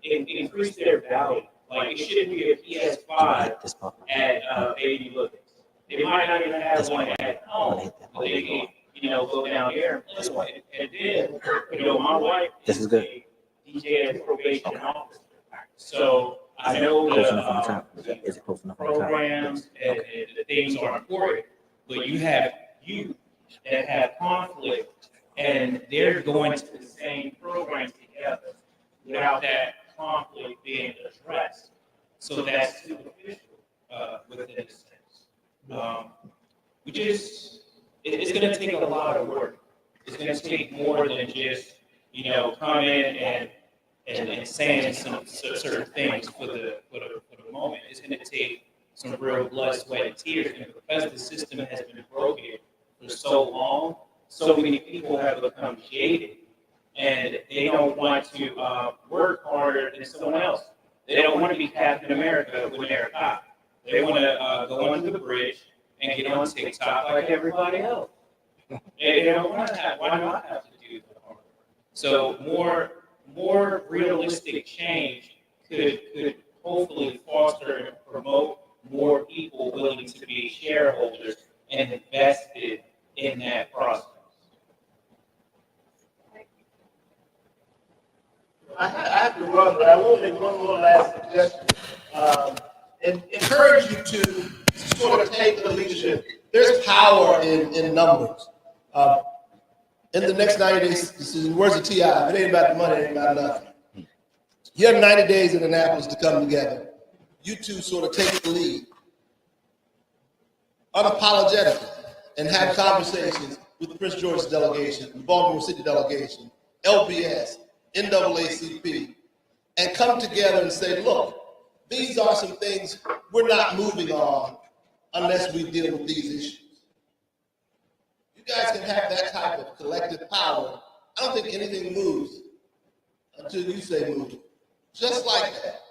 increase their value. Like, it shouldn't be a PS5 at Baby Lookers. They might not even have one at home, but they can, go down there and play with it. And then, my wife is a DJ and probation officer. So I know the programs and the things are important, but you have youth that have conflict, and they're going to the same program together without that conflict being addressed. So that's superficial within a sense. It's going to take a lot of work. It's going to take more than just, come in and saying some certain things for the moment. It's going to take some real blood, sweat, and tears. And because the system has been broken for so long, so many people have become jaded, and they don't want to work harder than someone else. They don't want to be Captain America when they're a cop. They want to go under the bridge and get on TikTok like everybody else. Why not have to do the hard work? So more realistic change could hopefully foster and promote more people willing to be shareholders and invested in that process. I have to run, but I will make one more last suggestion. And encourage you to sort of take the leadership. There's power in numbers. In the next 90 days, this is words of TI. If it ain't about the money, it ain't about nothing. You have 90 days in Annapolis to come together. You two sort of take the lead, unapologetically, and have conversations with the Prince George's delegation, the Baltimore City delegation, LBS, NAACP, and come together and say, look, these are some things we're not moving on unless we deal with these issues. You guys can have that type of collective power. I don't think anything moves until you say move. Just like that.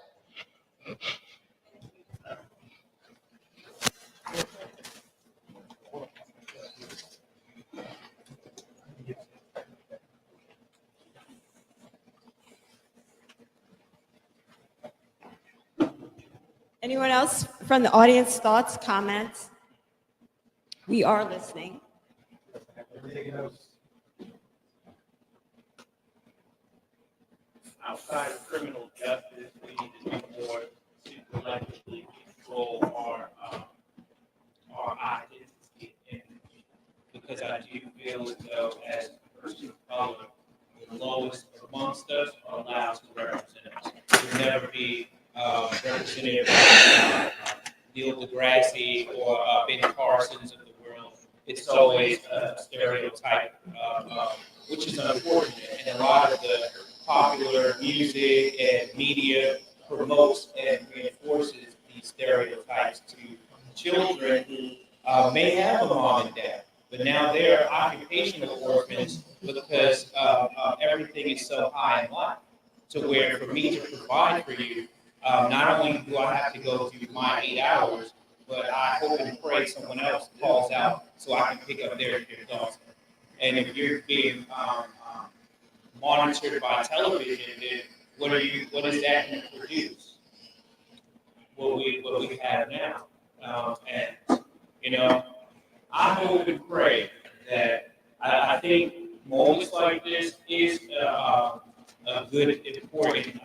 Anyone else from the audience, thoughts, comments? We are listening. Outside of criminal justice, we need to do more to collectively control our identity. And because I do feel as though, as a person of color, the lowest amongst us are allowed to represent us. We'll never be represented by Neil deGrasse or Ben Carson's of the world. It's always a stereotype, which is unfortunate. And a lot of the popular music and media promotes and reinforces these stereotypes to children who may have a mom and dad, but now they're occupational orphans because everything is so high in life. To where for me to provide for you, not only do I have to go through my 8 hours, but I hope and pray someone else calls out so I can pick up their daughter. And if you're being monitored by television, then what is that going to produce? What we have now. I hope and pray that I think moments like this is a good, important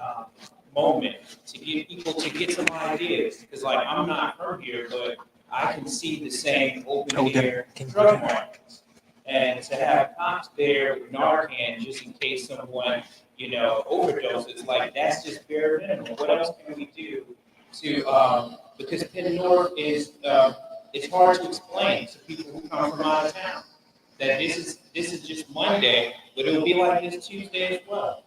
moment to get people to get some ideas. Because I'm not from here, but I can see the same open air drug markets. And to have cops there with Narcan just in case someone, overdoses, that's just bare minimum. What else can we do to, because Penn North is, it's hard to explain to people who come from out of town that this is just Monday, but it'll be like this Tuesday as well.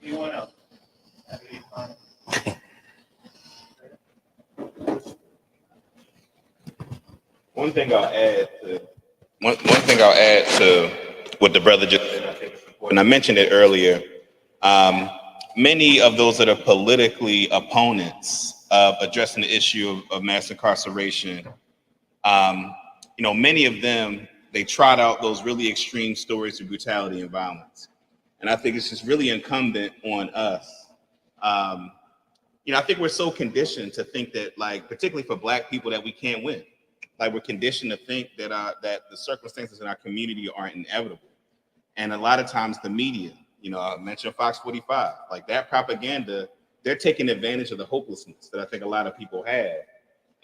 Anyone else? One thing I'll add to what the brother just said, and I mentioned it earlier, many of those that are politically opponents of addressing the issue of mass incarceration, many of them they trot out those really extreme stories of brutality and violence. And I think it's just really incumbent on us. I think we're so conditioned to think that, like, particularly for Black people, that we can't win. Like, we're conditioned to think that that the circumstances in our community are inevitable. And a lot of times the media, I mentioned Fox 45, like that propaganda, they're taking advantage of the hopelessness that I think a lot of people have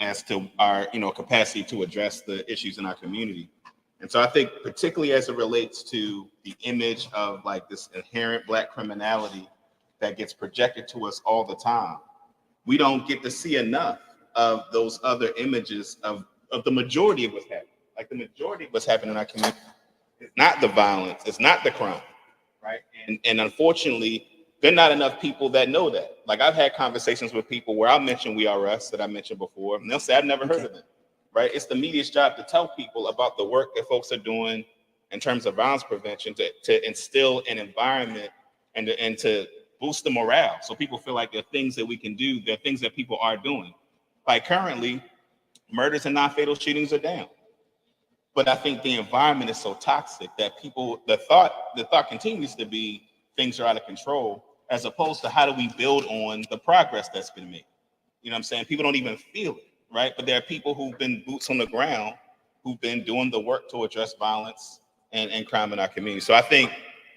as to our, capacity to address the issues in our community. And so I think particularly as it relates to the image of like this inherent Black criminality that gets projected to us all the time, we don't get to see enough of those other images of the majority of what's happening. Like the majority of what's happening in our community, it's not the violence, it's not the crime, right? And unfortunately, there are not enough people that know that. Like I've had conversations with people where I'll mention We Are Us that I mentioned before, and they'll say, I've never heard of them, right? It's the media's job to tell people about the work that folks are doing in terms of violence prevention, to instill an environment and to boost the morale. So people feel like there are things that we can do, there are things that people are doing. Like currently, murders and non-fatal shootings are down. But I think the environment is so toxic that the thought continues to be things are out of control, as opposed to how do we build on the progress that's been made. You know what I'm saying? People don't even feel it, right? But there are people who've been boots on the ground, who've been doing the work to address violence and crime in our community. So I think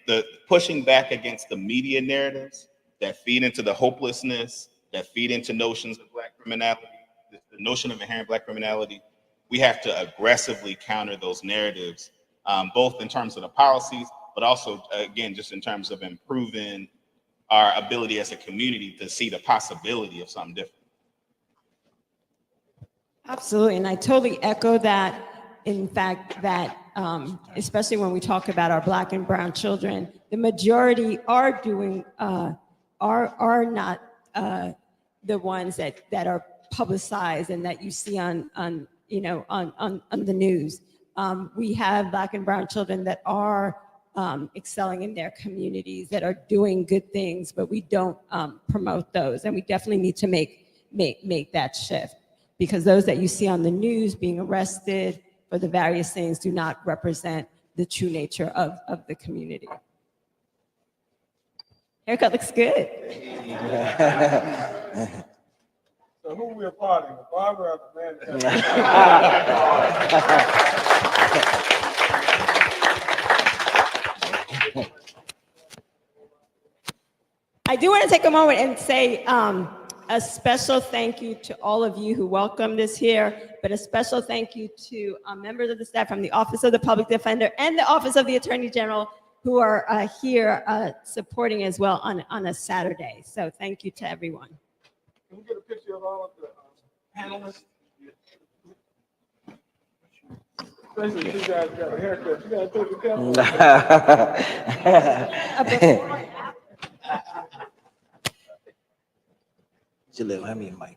the pushing back against the media narratives that feed into the hopelessness, that feed into notions of Black criminality, the notion of inherent Black criminality, we have to aggressively counter those narratives, both in terms of the policies, but also, again, just in terms of improving our ability as a community to see the possibility of something different. Absolutely, and I totally echo that. In fact, that especially when we talk about our Black and brown children, the majority are doing are not the ones that are publicized and that you see on the news. We have Black and brown children that are excelling in their communities, that are doing good things, but we don't promote those, and we definitely need to make that shift, because those that you see on the news being arrested for the various things do not represent the true nature of the community. Haircut looks good. So who we applauding, the barber or the man? I do want to take a moment and say a special thank you to all of you who welcomed us here, but a special thank you to members of the staff from the Office of the Public Defender and the Office of the Attorney General who are here supporting as well on a Saturday. So thank you to everyone. Can we get a picture of all of the panelists? Especially if you guys got a haircut. You gotta take the camera. Jalil, hand me a mic.